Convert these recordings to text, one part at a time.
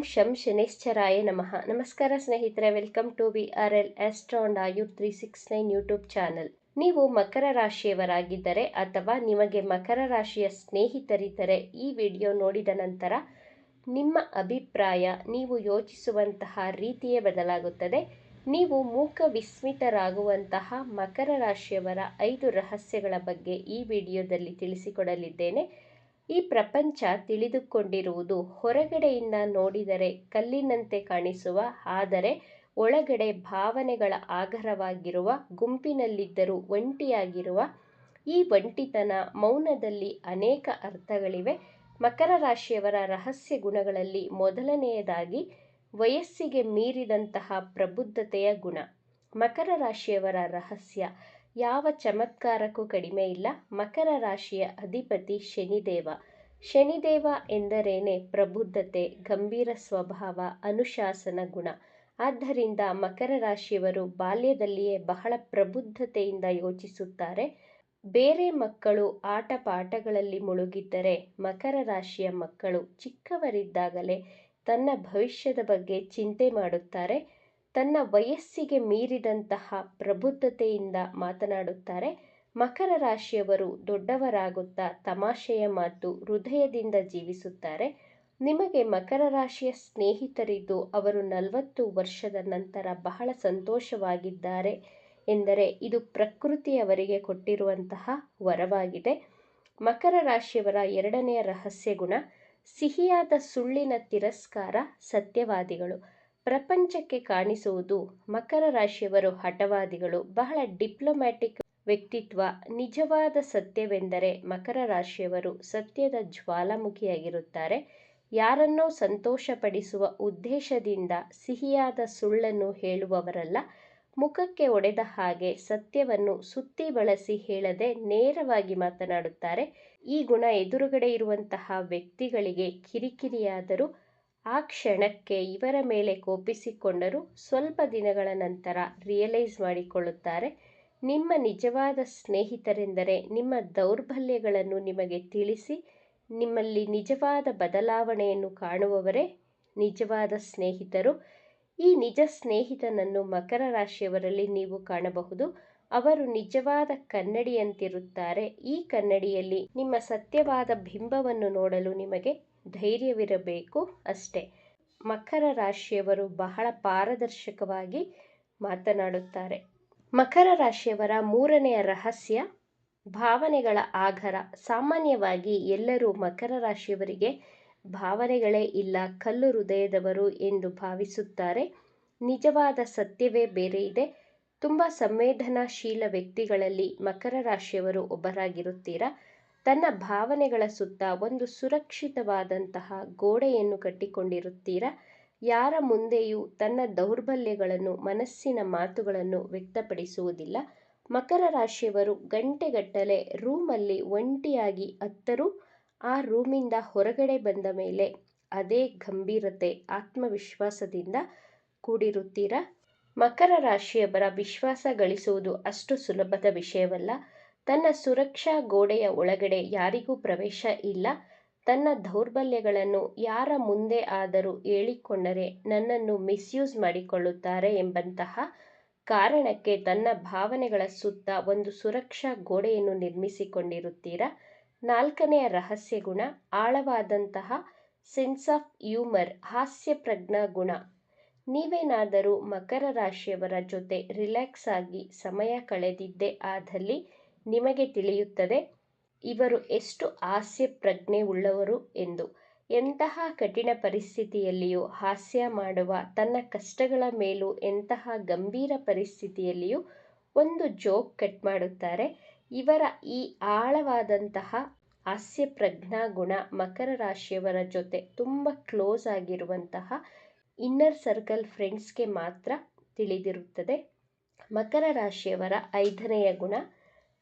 ಶಂ ಶನೇಶ್ಚರಾಯ ನಮಃ. ನಮಸ್ಕಾರ ಸ್ನೇಹಿತರೆ, welcome to VRL astro and Ayur 369 YouTube channel. ನೀವು ಮಕರ ರಾಶಿಯವರಾಗಿದ್ದರೆ ಅಥವಾ ನಿಮಗೆ ಮಕರ ರಾಶಿಯ ಸ್ನೇಹಿತರಿದ್ದರೆ ಈ ವಿಡಿಯೋ ನೋಡಿದ ನಂತರ ನಿಮ್ಮ ಅಭಿಪ್ರಾಯ, ನೀವು ಯೋಚಿಸುವಂತಹ ರೀತಿಯೇ ಬದಲಾಗುತ್ತದೆ. ನೀವು ಮೂಕ ವಿಸ್ಮಿತರಾಗುವಂತಹ ಮಕರ ರಾಶಿಯವರ 5 ರಹಸ್ಯಗಳ ಬಗ್ಗೆ ಈ ವಿಡಿಯೋದಲ್ಲಿ ತಿಳಿಸಿಕೊಡಲಿದ್ದೇನೆ. ಈ ಪ್ರಪಂಚ ತಿಳಿದುಕೊಂಡಿರುವುದು ಹೊರಗಡೆಯಿಂದ ನೋಡಿದರೆ ಕಲ್ಲಿನಂತೆ ಕಾಣಿಸುವ, ಆದರೆ ಒಳಗಡೆ ಭಾವನೆಗಳ ಆಗರವಾಗಿರುವ, ಗುಂಪಿನಲ್ಲಿದ್ದರೂ ಒಂಟಿಯಾಗಿರುವ ಈ ಒಂಟಿತನ, ಮೌನದಲ್ಲಿ ಅನೇಕ ಅರ್ಥಗಳಿವೆ. ಮಕರ ರಾಶಿಯವರ ರಹಸ್ಯ ಗುಣಗಳಲ್ಲಿ ಮೊದಲನೆಯದಾಗಿ ವಯಸ್ಸಿಗೆ ಮೀರಿದಂತಹ ಪ್ರಬುದ್ಧತೆಯ ಗುಣ. ಮಕರ ರಾಶಿಯವರ ರಹಸ್ಯ ಯಾವ ಚಮತ್ಕಾರಕ್ಕೂ ಕಡಿಮೆ ಇಲ್ಲ. ಮಕರ ರಾಶಿಯ ಅಧಿಪತಿ ಶನಿದೇವ. ಶನಿದೇವ ಎಂದರೇನೆ ಪ್ರಬುದ್ಧತೆ, ಗಂಭೀರ ಸ್ವಭಾವ, ಅನುಶಾಸನ ಗುಣ. ಆದ್ದರಿಂದ ಮಕರ ರಾಶಿಯವರು ಬಾಲ್ಯದಲ್ಲಿಯೇ ಬಹಳ ಪ್ರಬುದ್ಧತೆಯಿಂದ ಯೋಚಿಸುತ್ತಾರೆ. ಬೇರೆ ಮಕ್ಕಳು ಆಟ ಪಾಠಗಳಲ್ಲಿ ಮುಳುಗಿದ್ದರೆ ಮಕರ ರಾಶಿಯ ಮಕ್ಕಳು ಚಿಕ್ಕವರಿದ್ದಾಗಲೇ ತನ್ನ ಭವಿಷ್ಯದ ಬಗ್ಗೆ ಚಿಂತೆ ಮಾಡುತ್ತಾರೆ. ತನ್ನ ವಯಸ್ಸಿಗೆ ಮೀರಿದಂತಹ ಪ್ರಬುದ್ಧತೆಯಿಂದ ಮಾತನಾಡುತ್ತಾರೆ. ಮಕರ ರಾಶಿಯವರು ದೊಡ್ಡವರಾಗುತ್ತಾ ತಮಾಷೆಯ ಮಾತು, ಹೃದಯದಿಂದ ಜೀವಿಸುತ್ತಾರೆ. ನಿಮಗೆ ಮಕರ ರಾಶಿಯ ಸ್ನೇಹಿತರಿದ್ದು ಅವರು 40 ವರ್ಷದ ನಂತರ ಬಹಳ ಸಂತೋಷವಾಗಿದ್ದಾರೆ ಎಂದರೆ ಇದು ಪ್ರಕೃತಿ ಅವರಿಗೆ ಕೊಟ್ಟಿರುವಂತಹ ವರವಾಗಿದೆ. ಮಕರ ರಾಶಿಯವರ ಎರಡನೆಯ ರಹಸ್ಯ ಗುಣ ಸಿಹಿಯಾದ ಸುಳ್ಳಿನ ತಿರಸ್ಕಾರ, ಸತ್ಯವಾದಿಗಳು. ಪ್ರಪಂಚಕ್ಕೆ ಕಾಣಿಸುವುದು ಮಕರ ರಾಶಿಯವರು ಹಠವಾದಿಗಳು, ಬಹಳ ಡಿಪ್ಲೊಮ್ಯಾಟಿಕ್ ವ್ಯಕ್ತಿತ್ವ. ನಿಜವಾದ ಸತ್ಯವೆಂದರೆ ಮಕರ ರಾಶಿಯವರು ಸತ್ಯದ ಜ್ವಾಲಾಮುಖಿಯಾಗಿರುತ್ತಾರೆ. ಯಾರನ್ನೋ ಸಂತೋಷಪಡಿಸುವ ಉದ್ದೇಶದಿಂದ ಸಿಹಿಯಾದ ಸುಳ್ಳನ್ನು ಹೇಳುವವರಲ್ಲ. ಮುಖಕ್ಕೆ ಹೊಡೆದ ಹಾಗೆ ಸತ್ಯವನ್ನು ಸುತ್ತಿ ಬಳಸಿ ಹೇಳದೆ ನೇರವಾಗಿ ಮಾತನಾಡುತ್ತಾರೆ. ಈ ಗುಣ ಎದುರುಗಡೆ ಇರುವಂತಹ ವ್ಯಕ್ತಿಗಳಿಗೆ ಕಿರಿಕಿರಿಯಾದರೂ ಆ ಕ್ಷಣಕ್ಕೆ ಇವರ ಮೇಲೆ ಕೋಪಿಸಿಕೊಂಡರೂ ಸ್ವಲ್ಪ ದಿನಗಳ ನಂತರ ರಿಯಲೈಸ್ ಮಾಡಿಕೊಳ್ಳುತ್ತಾರೆ. ನಿಮ್ಮ ನಿಜವಾದ ಸ್ನೇಹಿತರೆಂದರೆ ನಿಮ್ಮ ದೌರ್ಬಲ್ಯಗಳನ್ನು ನಿಮಗೆ ತಿಳಿಸಿ ನಿಮ್ಮಲ್ಲಿ ನಿಜವಾದ ಬದಲಾವಣೆಯನ್ನು ಕಾಣುವವರೇ ನಿಜವಾದ ಸ್ನೇಹಿತರು. ಈ ನಿಜ ಸ್ನೇಹಿತನನ್ನು ಮಕರ ರಾಶಿಯವರಲ್ಲಿ ನೀವು ಕಾಣಬಹುದು. ಅವರು ನಿಜವಾದ ಕನ್ನಡಿಯಂತಿರುತ್ತಾರೆ. ಈ ಕನ್ನಡಿಯಲ್ಲಿ ನಿಮ್ಮ ಸತ್ಯವಾದ ಬಿಂಬವನ್ನು ನೋಡಲು ನಿಮಗೆ ಧೈರ್ಯವಿರಬೇಕು ಅಷ್ಟೇ. ಮಕರ ರಾಶಿಯವರು ಬಹಳ ಪಾರದರ್ಶಕವಾಗಿ ಮಾತನಾಡುತ್ತಾರೆ. ಮಕರ ರಾಶಿಯವರ ಮೂರನೆಯ ರಹಸ್ಯ ಭಾವನೆಗಳ ಆಗರ. ಸಾಮಾನ್ಯವಾಗಿ ಎಲ್ಲರೂ ಮಕರ ರಾಶಿಯವರಿಗೆ ಭಾವನೆಗಳೇ ಇಲ್ಲ, ಕಲ್ಲು ಹೃದಯದವರು ಎಂದು ಭಾವಿಸುತ್ತಾರೆ. ನಿಜವಾದ ಸತ್ಯವೇ ಬೇರೆ ಇದೆ. ತುಂಬ ಸಂವೇದನಾಶೀಲ ವ್ಯಕ್ತಿಗಳಲ್ಲಿ ಮಕರ ರಾಶಿಯವರು ಒಬ್ಬರಾಗಿರುತ್ತೀರಾ. ತನ್ನ ಭಾವನೆಗಳ ಸುತ್ತ ಒಂದು ಸುರಕ್ಷಿತವಾದಂತಹ ಗೋಡೆಯನ್ನು ಕಟ್ಟಿಕೊಂಡಿರುತ್ತೀರಾ. ಯಾರ ಮುಂದೆಯೂ ತನ್ನ ದೌರ್ಬಲ್ಯಗಳನ್ನು, ಮನಸ್ಸಿನ ಮಾತುಗಳನ್ನು ವ್ಯಕ್ತಪಡಿಸುವುದಿಲ್ಲ. ಮಕರ ರಾಶಿಯವರು ಗಂಟೆಗಟ್ಟಲೆ ರೂಮಲ್ಲಿ ಒಂಟಿಯಾಗಿ ಅತ್ತರೂ ಆ ರೂಮಿಂದ ಹೊರಗಡೆ ಬಂದ ಮೇಲೆ ಅದೇ ಗಂಭೀರತೆ, ಆತ್ಮವಿಶ್ವಾಸದಿಂದ ಕೂಡಿರುತ್ತೀರಾ. ಮಕರ ರಾಶಿಯವರ ವಿಶ್ವಾಸ ಗಳಿಸುವುದು ಅಷ್ಟು ಸುಲಭದ ವಿಷಯವಲ್ಲ. ತನ್ನ ಸುರಕ್ಷಾ ಗೋಡೆಯ ಒಳಗಡೆ ಯಾರಿಗೂ ಪ್ರವೇಶ ಇಲ್ಲ. ತನ್ನ ದೌರ್ಬಲ್ಯಗಳನ್ನು ಯಾರ ಮುಂದೆ ಆದರೂ ಹೇಳಿಕೊಂಡರೆ ನನ್ನನ್ನು ಮಿಸ್ಯೂಸ್ ಮಾಡಿಕೊಳ್ಳುತ್ತಾರೆ ಎಂಬಂತಹ ಕಾರಣಕ್ಕೆ ತನ್ನ ಭಾವನೆಗಳ ಸುತ್ತ ಒಂದು ಸುರಕ್ಷಾ ಗೋಡೆಯನ್ನು ನಿರ್ಮಿಸಿಕೊಂಡಿರುತ್ತೀರಾ. ನಾಲ್ಕನೆಯ ರಹಸ್ಯ ಗುಣ ಆಳವಾದಂತಹ ಸೆನ್ಸ್ ಆಫ್ ಹ್ಯೂಮರ್, ಹಾಸ್ಯ ಪ್ರಜ್ಞಾ ಗುಣ. ನೀವೇನಾದರೂ ಮಕರ ರಾಶಿಯವರ ಜೊತೆ ರಿಲ್ಯಾಕ್ಸ್ ಆಗಿ ಸಮಯ ಕಳೆದಿದ್ದೇ ಆದಲ್ಲಿ ನಿಮಗೆ ತಿಳಿಯುತ್ತದೆ ಇವರು ಎಷ್ಟು ಹಾಸ್ಯ ಪ್ರಜ್ಞೆ ಉಳ್ಳವರು ಎಂದು. ಎಂತಹ ಕಠಿಣ ಪರಿಸ್ಥಿತಿಯಲ್ಲಿಯೂ ಹಾಸ್ಯ ಮಾಡುವ, ತನ್ನ ಕಷ್ಟಗಳ ಮೇಲೂ ಎಂತಹ ಗಂಭೀರ ಪರಿಸ್ಥಿತಿಯಲ್ಲಿಯೂ ಒಂದು ಜೋಕ್ ಕಟ್ ಮಾಡುತ್ತಾರೆ. ಇವರ ಈ ಆಳವಾದಂತಹ ಹಾಸ್ಯ ಪ್ರಜ್ಞಾ ಗುಣ ಮಕರ ರಾಶಿಯವರ ಜೊತೆ ತುಂಬ ಕ್ಲೋಸ್ ಆಗಿರುವಂತಹ ಇನ್ನರ್ ಸರ್ಕಲ್ ಫ್ರೆಂಡ್ಸ್ಗೆ ಮಾತ್ರ ತಿಳಿದಿರುತ್ತದೆ. ಮಕರ ರಾಶಿಯವರ ಐದನೆಯ ಗುಣ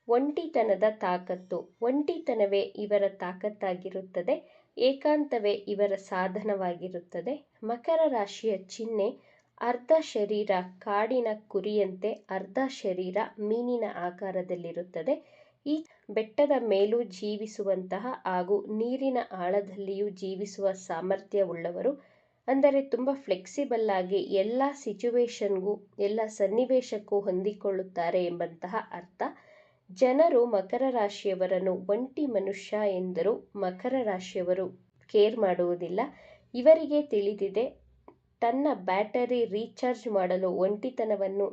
ಒಂಟಿತನದ ತಾಕತ್ತು. ಒಂಟಿತನವೇ ಇವರ ತಾಕತ್ತಾಗಿರುತ್ತದೆ. ಏಕಾಂತವೇ ಇವರ ಸಾಧನವಾಗಿರುತ್ತದೆ. ಮಕರ ರಾಶಿಯ ಚಿಹ್ನೆ ಅರ್ಧ ಶರೀರ ಕಾಡಿನ ಕುರಿಯಂತೆ, ಅರ್ಧ ಶರೀರ ಮೀನಿನ ಆಕಾರದಲ್ಲಿರುತ್ತದೆ. ಈ ಬೆಟ್ಟದ ಮೇಲೂ ಜೀವಿಸುವಂತಹ ಹಾಗೂ ನೀರಿನ ಆಳದಲ್ಲಿಯೂ ಜೀವಿಸುವ ಸಾಮರ್ಥ್ಯವುಳ್ಳವರು. ಅಂದರೆ ತುಂಬ ಫ್ಲೆಕ್ಸಿಬಲ್ ಆಗಿ ಎಲ್ಲ ಸಿಚುವೇಶನ್ಗೂ ಎಲ್ಲ ಸನ್ನಿವೇಶಕ್ಕೂ ಹೊಂದಿಕೊಳ್ಳುತ್ತಾರೆ ಎಂಬಂತಹ ಅರ್ಥ. ಜನರು ಮಕರ ರಾಶಿಯವರನ್ನು ಒಂಟಿ ಮನುಷ್ಯ ಎಂದರೂ ಮಕರ ರಾಶಿಯವರು ಕೇರ್ ಮಾಡುವುದಿಲ್ಲ. ಇವರಿಗೆ ತಿಳಿದಿದೆ, ತನ್ನ ಬ್ಯಾಟರಿ ರೀಚಾರ್ಜ್ ಮಾಡಲು ಒಂಟಿತನವನ್ನು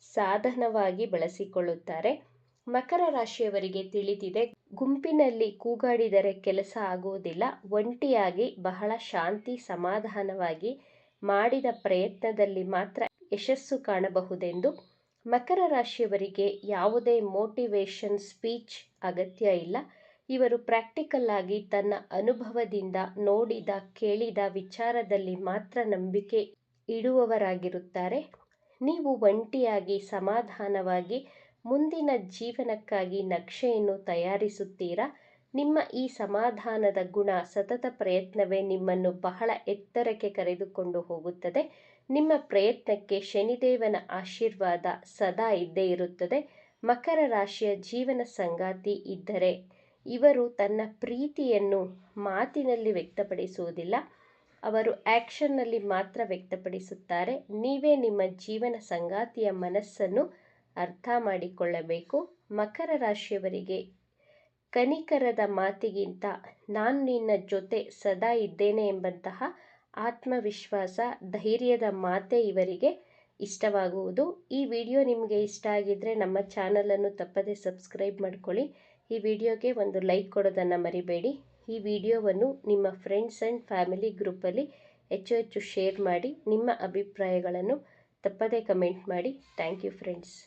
ಸಾಧನವಾಗಿ ಬಳಸಿಕೊಳ್ಳುತ್ತಾರೆ. ಮಕರ ರಾಶಿಯವರಿಗೆ ತಿಳಿದಿದೆ, ಗುಂಪಿನಲ್ಲಿ ಕೂಗಾಡಿದರೆ ಕೆಲಸ ಆಗುವುದಿಲ್ಲ, ಒಂಟಿಯಾಗಿ ಬಹಳ ಶಾಂತಿ ಸಮಾಧಾನವಾಗಿ ಮಾಡಿದ ಪ್ರಯತ್ನದಲ್ಲಿ ಮಾತ್ರ ಯಶಸ್ಸು ಕಾಣಬಹುದೆಂದು. ಮಕರ ರಾಶಿಯವರಿಗೆ ಯಾವುದೇ ಮೋಟಿವೇಶನ್ ಸ್ಪೀಚ್ ಅಗತ್ಯ ಇಲ್ಲ. ಇವರು ಪ್ರಾಕ್ಟಿಕಲ್ ಆಗಿ ತನ್ನ ಅನುಭವದಿಂದ ನೋಡಿದ ಕೇಳಿದ ವಿಚಾರದಲ್ಲಿ ಮಾತ್ರ ನಂಬಿಕೆ ಇಡುವವರಾಗಿರುತ್ತಾರೆ. ನೀವು ಒಂಟಿಯಾಗಿ ಸಮಾಧಾನವಾಗಿ ಮುಂದಿನ ಜೀವನಕ್ಕಾಗಿ ನಕ್ಷೆಯನ್ನು ತಯಾರಿಸುತ್ತೀರಾ. ನಿಮ್ಮ ಈ ಸಮಾಧಾನದ ಗುಣ, ಸತತ ಪ್ರಯತ್ನವೇ ನಿಮ್ಮನ್ನು ಬಹಳ ಎತ್ತರಕ್ಕೆ ಕರೆದುಕೊಂಡು ಹೋಗುತ್ತದೆ. ನಿಮ್ಮ ಪ್ರಯತ್ನಕ್ಕೆ ಶನಿದೇವನ ಆಶೀರ್ವಾದ ಸದಾ ಇದ್ದೇ ಇರುತ್ತದೆ. ಮಕರ ರಾಶಿಯ ಜೀವನ ಸಂಗಾತಿ ಇದ್ದರೆ ಇವರು ತನ್ನ ಪ್ರೀತಿಯನ್ನು ಮಾತಿನಲ್ಲಿ ವ್ಯಕ್ತಪಡಿಸುವುದಿಲ್ಲ, ಅವರು ಆ್ಯಕ್ಷನ್ನಲ್ಲಿ ಮಾತ್ರ ವ್ಯಕ್ತಪಡಿಸುತ್ತಾರೆ. ನೀವೇ ನಿಮ್ಮ ಜೀವನ ಸಂಗಾತಿಯ ಮನಸ್ಸನ್ನು ಅರ್ಥ ಮಾಡಿಕೊಳ್ಳಬೇಕು. ಮಕರ ರಾಶಿಯವರಿಗೆ ಕನಿಕರದ ಮಾತಿಗಿಂತ ನಾನು ನಿನ್ನ ಜೊತೆ ಸದಾ ಇದ್ದೇನೆ ಎಂಬಂತಹ ಆತ್ಮವಿಶ್ವಾಸ, ಧೈರ್ಯದ ಮಾತೇ ಇವರಿಗೆ ಇಷ್ಟವಾಗುವುದು. ಈ ವಿಡಿಯೋ ನಿಮಗೆ ಇಷ್ಟ ಆಗಿದ್ದರೆ ನಮ್ಮ ಚಾನಲನ್ನು ತಪ್ಪದೇ ಸಬ್ಸ್ಕ್ರೈಬ್ ಮಾಡ್ಕೊಳ್ಳಿ. ಈ ವಿಡಿಯೋಗೆ ಒಂದು ಲೈಕ್ ಕೊಡೋದನ್ನು ಮರಿಬೇಡಿ. ಈ ವಿಡಿಯೋವನ್ನು ನಿಮ್ಮ ಫ್ರೆಂಡ್ಸ್ ಆ್ಯಂಡ್ ಫ್ಯಾಮಿಲಿ ಗ್ರೂಪಲ್ಲಿ ಹೆಚ್ಚು ಹೆಚ್ಚು ಶೇರ್ ಮಾಡಿ. ನಿಮ್ಮ ಅಭಿಪ್ರಾಯಗಳನ್ನು ತಪ್ಪದೇ ಕಮೆಂಟ್ ಮಾಡಿ. Thank you friends.